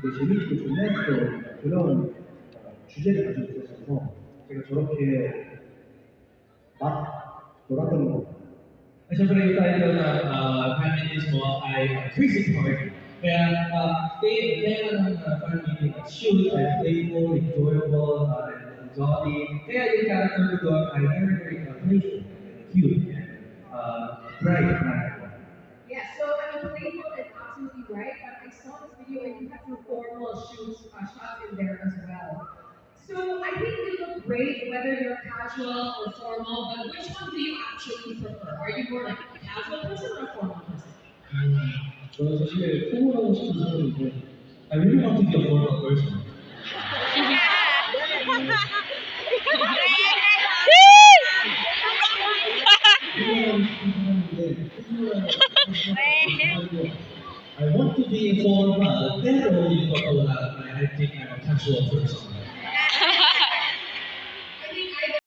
되게 재밌고 좋네 또 그런 주제를 가지고 있어서 제가 저렇게 막 놀았던 것 같아요. Siyempre yung title ng fan meeting is mo ay Crazy Party. Kaya kaya ng fan meeting at shoot ay playful, enjoyable, and jolly. Kaya yung character ko doon ay very playful, cute, and bright. Yeah, so I mean, playful is absolutely right, but I saw this video and you had some formal shots in there as well. So I think they look great whether you're casual or formal, but which one do you actually prefer? Are you more like a casual person or a formal person? 저는 사실 포멀하고 싶은 사람인데 I really want to be a formal person. I want to be informal, pero hindi ko wala. I think I'm a casual person.